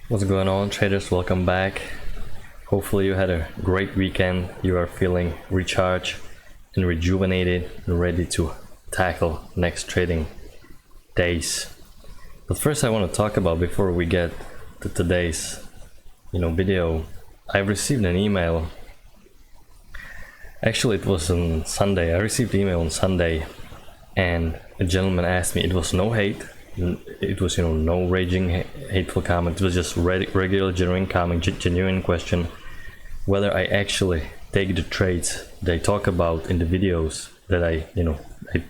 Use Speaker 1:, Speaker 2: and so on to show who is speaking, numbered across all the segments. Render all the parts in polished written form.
Speaker 1: What's going on, traders? Welcome back. Hopefully you had a great weekend. You are feeling recharged and rejuvenated and ready to tackle next trading days. But first I want to talk about, before we get to today's video, I received an email. Actually, it was on Sunday. I received an email on Sunday and a gentleman asked me. It was no hate. It was no raging hateful comment. It was just regular genuine question whether I actually take the trades they talk about in the videos that I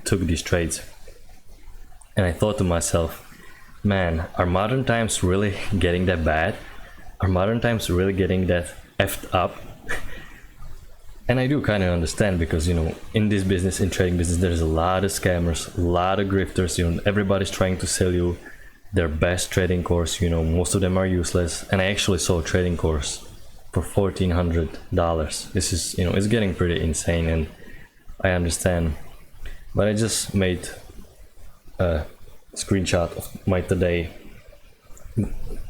Speaker 1: took these trades. And I thought to myself, man, are modern times really getting that bad? Are modern times really getting that effed up? And I do kind of understand, because in this business, in trading business, there's a lot of scammers, a lot of grifters. Everybody's trying to sell you their best trading course. Most of them are useless. And I actually saw a trading course for $1,400. This is it's getting pretty insane, and I understand. But I just made a screenshot of my today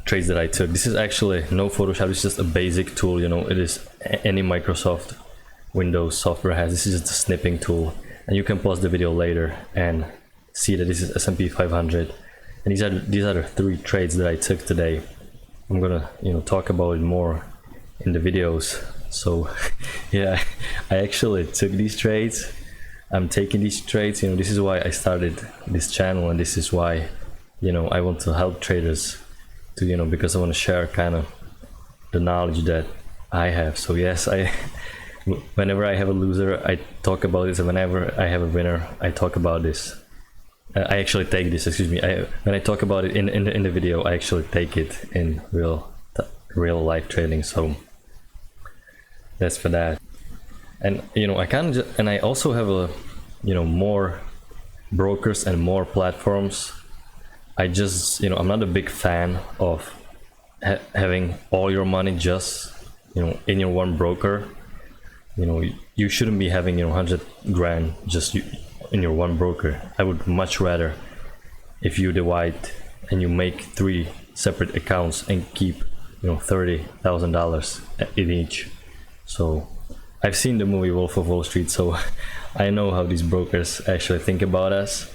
Speaker 1: trades that I took. This is actually no Photoshop. It's just a basic tool. It is any Microsoft Windows software has. This is just a snipping tool, and you can pause the video later and see that this is S&P 500, and these are the 3 trades that I took today. I'm gonna talk about it more in the videos. So yeah, I actually took these trades. I'm taking these trades. This is why I started this channel, and this is why I want to help traders to because I want to share kind of the knowledge that I have. So yes, whenever I have a loser, I talk about this, and whenever I have a winner, I talk about this. I actually take this, excuse me. When I talk about it in the video, I actually take it in real life trading. So that's for that. And I kind of and I also have a more brokers and more platforms. I just I'm not a big fan of having all your money just in your one broker. You shouldn't be having 100 grand just in your one broker. I would much rather if you divide and you make 3 separate accounts and keep $30,000 in each. So I've seen the movie Wolf of Wall Street, so I know how these brokers actually think about us.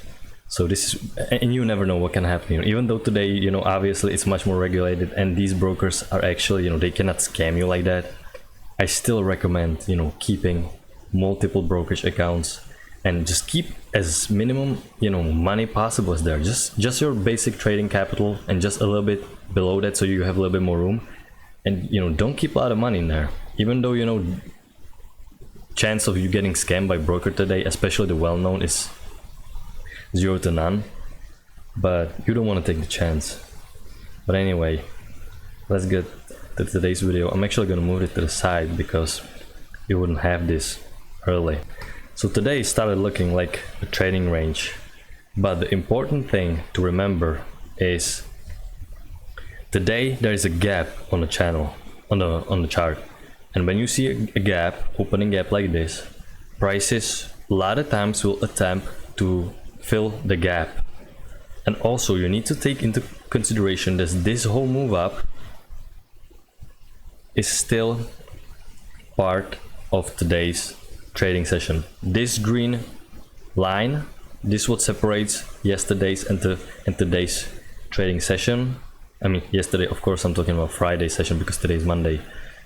Speaker 1: So this is, and you never know what can happen. Even though today obviously it's much more regulated, and these brokers are actually they cannot scam you like that, I still recommend keeping multiple brokerage accounts and just keep as minimum money possible as there. Just your basic trading capital and just a little bit below that, so you have a little bit more room. And don't keep a lot of money in there, even though chance of you getting scammed by broker today, especially the well-known, is 0 to none. But you don't want to take the chance. But anyway, let's get to today's video. I'm actually going to move it to the side because you wouldn't have this early. So today started looking like a trading range, but the important thing to remember is today there is a gap on the channel, on the chart, and when you see a gap, opening gap like this, prices a lot of times will attempt to fill the gap. And also you need to take into consideration that this whole move up is still part of today's trading session. This green line, this is what separates yesterday's and today's trading session. I mean yesterday, of course I'm talking about Friday session because today is Monday.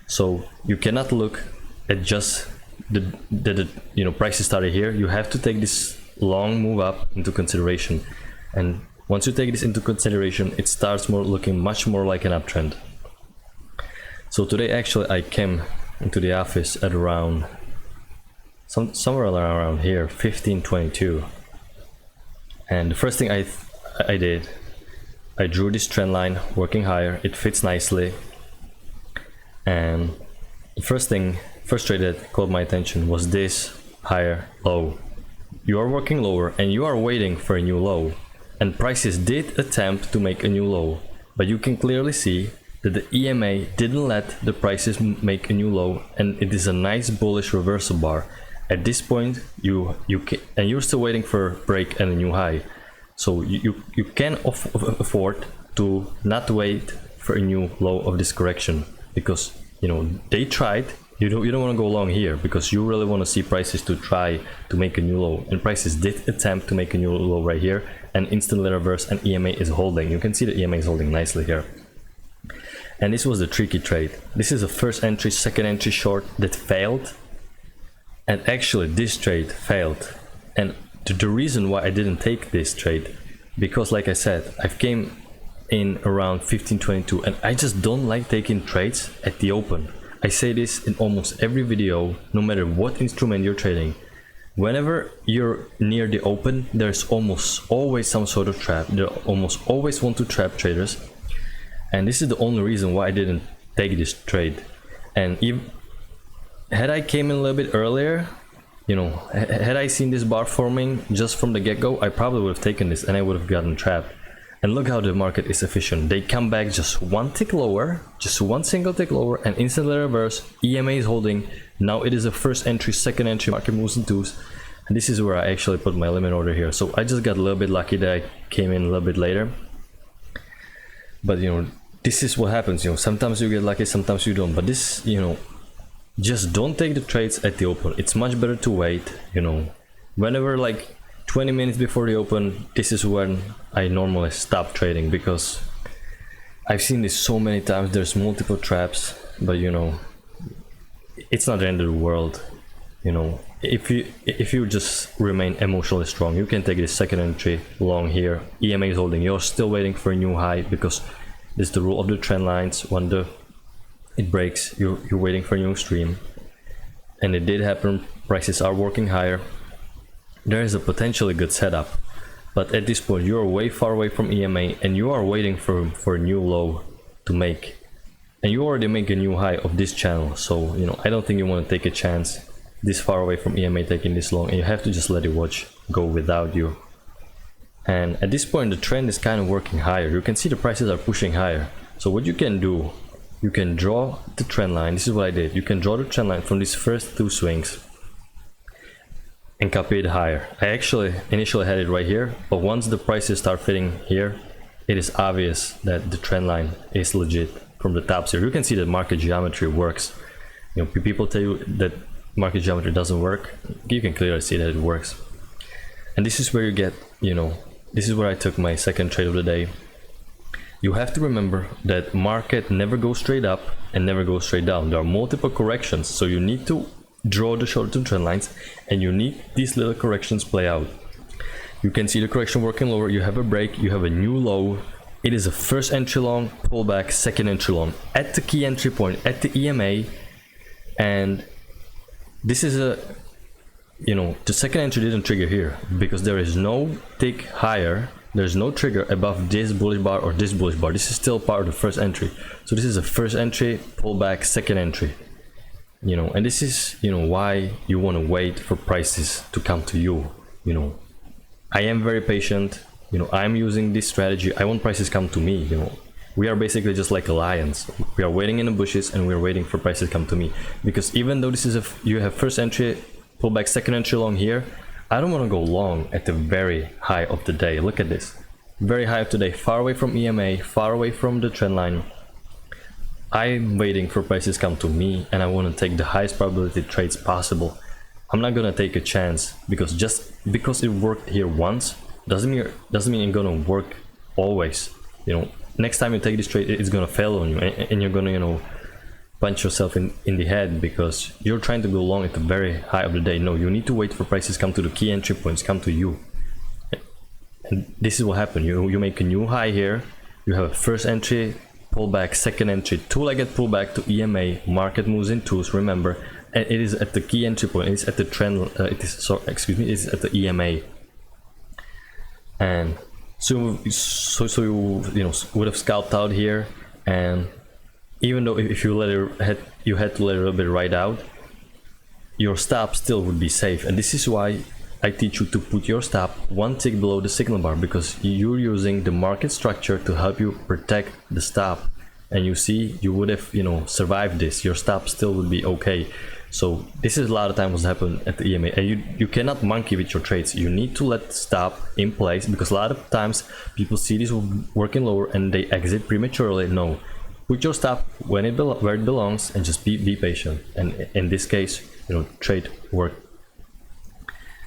Speaker 1: So you cannot look at just the prices started here. You have to take this long move up into consideration, and once you take this into consideration, it starts looking much more like an uptrend. So today actually I came into the office at around somewhere around here, 15:22, and the first thing I did, I drew this trend line working higher. It fits nicely, and the first trade that caught my attention was this higher low. You are working lower and you are waiting for a new low, and prices did attempt to make a new low, but you can clearly see that the EMA didn't let the prices make a new low, and it is a nice bullish reversal bar. At this point you're still waiting for a break and a new high, so you can afford to not wait for a new low of this correction, because you know they tried. You don't want to go long here because you really want to see prices to try to make a new low, and prices did attempt to make a new low right here and instantly reverse, and EMA is holding. You can see the EMA is holding nicely here. And this was the tricky trade. This is a first entry, second entry short that failed, and actually this trade failed. And the reason why I didn't take this trade, because like I said, I've came in around 1522 and I just don't like taking trades at the open. I say this in almost every video, no matter what instrument you're trading. Whenever you're near the open, there's almost always some sort of trap. They almost always want to trap traders. And this is the only reason why I didn't take this trade. And had I came in a little bit earlier, you know, had I seen this bar forming just from the get-go, I probably would have taken this and I would have gotten trapped. And look how the market is efficient. They come back just one tick lower, just one single tick lower, and instantly reverse. EMA is holding. Now it is a first entry, second entry, market moves in twos. And this is where I actually put my limit order here. So I just got a little bit lucky that I came in a little bit later. But you know, this is what happens. You know, sometimes you get lucky, sometimes you don't. But this, you know, just don't take the trades at the open. It's much better to wait. You know, whenever like 20 minutes before the open, this is when I normally stop trading, because I've seen this so many times. There's multiple traps, but you know, it's not the end of the world. You know, if you just remain emotionally strong, you can take this second entry long here. EMA is holding. You're still waiting for a new high, because this is the rule of the trend lines. When it breaks, you're waiting for a new stream, and it did happen. Prices are working higher. There is a potentially good setup, but at this point you are way far away from EMA and you are waiting for a new low to make, and you already make a new high of this channel. So you know, I don't think you want to take a chance this far away from EMA taking this long, and you have to just let it watch go without you. And at this point the trend is kind of working higher. You can see the prices are pushing higher. So what you can do, you can draw the trend line. This is what I did. You can draw the trend line from these first two swings and copy it higher. I actually initially had it right here, but once the prices start fitting here, it is obvious that the trend line is legit from the tops here. You can see that market geometry works. You know, people tell you that market geometry doesn't work. You can clearly see that it works. And this is where you get, you know, this is where I took my second trade of the day. You have to remember that market never goes straight up and never goes straight down. There are multiple corrections, so you need to draw the short-term trend lines, and you need these little corrections play out. You can see the correction working lower. You have a break, you have a new low. It is a first entry long, pullback, second entry long at the key entry point, at the EMA. And this is a, you know, the second entry didn't trigger here because there is no tick higher. There's no trigger above this bullish bar or this bullish bar. This is still part of the first entry. So this is a first entry, pullback, second entry. You know, and this is, you know, why you want to wait for prices to come to you. You know, I am very patient. You know, I'm using this strategy. I want prices come to me. You know, we are basically just like lions. We are waiting in the bushes and we're waiting for prices to come to me. Because even though this is you have first entry, pullback, second entry long here, I don't want to go long at the very high of the day. Look at this, very high of the day, far away from EMA, far away from the trend line. I'm waiting for prices come to me, and I want to take the highest probability trades possible. I'm not gonna take a chance because just because it worked here once doesn't mean it's gonna work always. You know, next time you take this trade, it's gonna fail on you, and you're gonna, you know, punch yourself in the head because you're trying to go long at the very high of the day. No, you need to wait for prices come to the key entry points, come to you. And this is what happened. You make a new high here. You have a first entry, pullback, second entry, two-legged pullback to EMA, market moves in twos, remember, and it is at the key entry point. It's at the trend, it's at the EMA. And so you know, would have scalped out here, and even though if you you had to let it a little bit ride out, your stop still would be safe. And this is why I teach you to put your stop one tick below the signal bar, because you're using the market structure to help you protect the stop. And you see, you would have, you know, survived this. Your stop still would be okay. So this is a lot of times what's happened at the EMA, and you cannot monkey with your trades. You need to let stop in place, because a lot of times people see this working lower and they exit prematurely. No, put your stop when where it belongs and just be patient. And in this case, trade worked.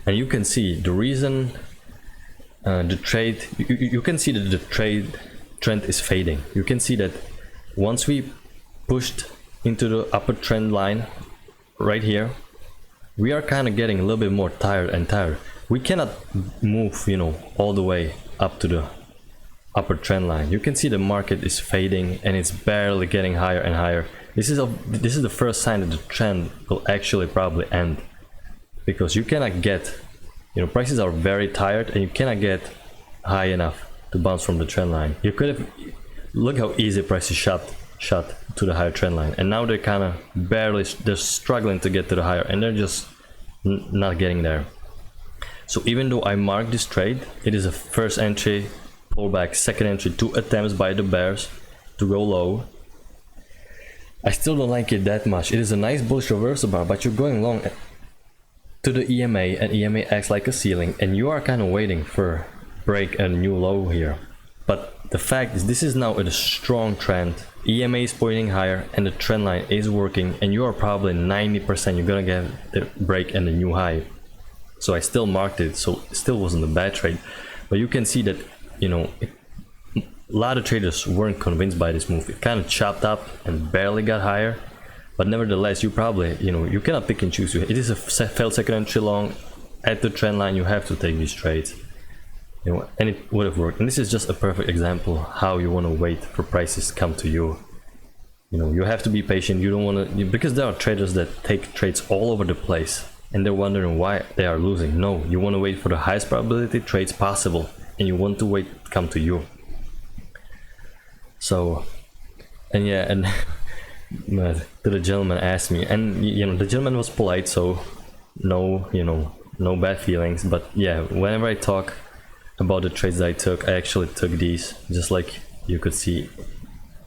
Speaker 1: And you can see the reason the trade, you can see that the trade trend is fading. You can see that once we pushed into the upper trend line right here, we are kind of getting a little bit more tired and tired. We cannot move, all the way up to the upper trend line. You can see the market is fading and it's barely getting higher and higher. This is the first sign that the trend will actually probably end, because you cannot get, prices are very tired and you cannot get high enough to bounce from the trend line. You could have, look how easy prices shot to the higher trend line, and now they're kind of they're struggling to get to the higher, and they're just not getting there. So even though I marked this trade, it is a first entry, pullback, second entry, 2 attempts by the bears to go low. I still don't like it that much. It is a nice bullish reversal bar, but you're going long to the EMA, and EMA acts like a ceiling, and you are kind of waiting for break a new low here. But the fact is, this is now a strong trend. EMA is pointing higher and the trend line is working, and you are probably 90% you're gonna get the break and the new high. So I still marked it, so it still wasn't a bad trade. But you can see that, a lot of traders weren't convinced by this move. It kind of chopped up and barely got higher. But nevertheless, you probably, you cannot pick and choose. It is a failed second entry long at the trend line. You have to take these trades, and it would have worked. And this is just a perfect example how you want to wait for prices to come to you. You have to be patient. You don't want to, because there are traders that take trades all over the place and they're wondering why they are losing. No, you want to wait for the highest probability trades possible, and you want to wait to come to you. So, and yeah, and the gentleman asked me, and the gentleman was polite, so no bad feelings. But yeah, whenever I talk about the trades that I took, I actually took these, just like you could see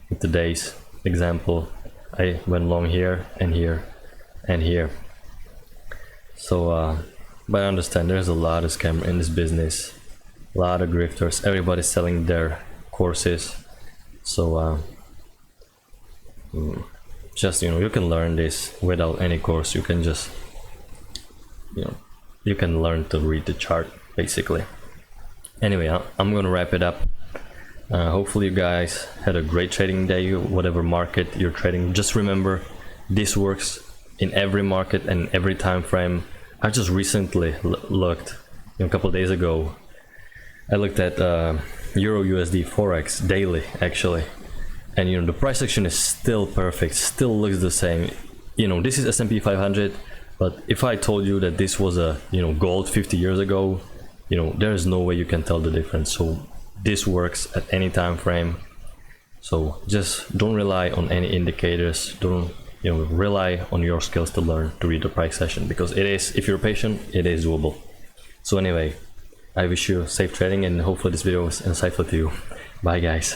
Speaker 1: in today's example. I went long here and here and here. So but I understand there's a lot of scam in this business, a lot of grifters, everybody's selling their courses. So just you can learn this without any course. You can just you can learn to read the chart basically. Anyway, I'm gonna wrap it up. Hopefully you guys had a great trading day, whatever market you're trading. Just remember, this works in every market and every time frame. I just recently looked, a couple of days ago, I looked at Euro USD Forex daily actually, and the price action is still perfect, still looks the same. This is S&P 500, but if I told you that this was a gold 50 years ago, there is no way you can tell the difference. So this works at any time frame. So just don't rely on any indicators. Don't rely on your skills to learn to read the price action, because it is, if you're patient, it is doable. So anyway, I wish you safe trading, and hopefully this video was insightful to you. Bye guys.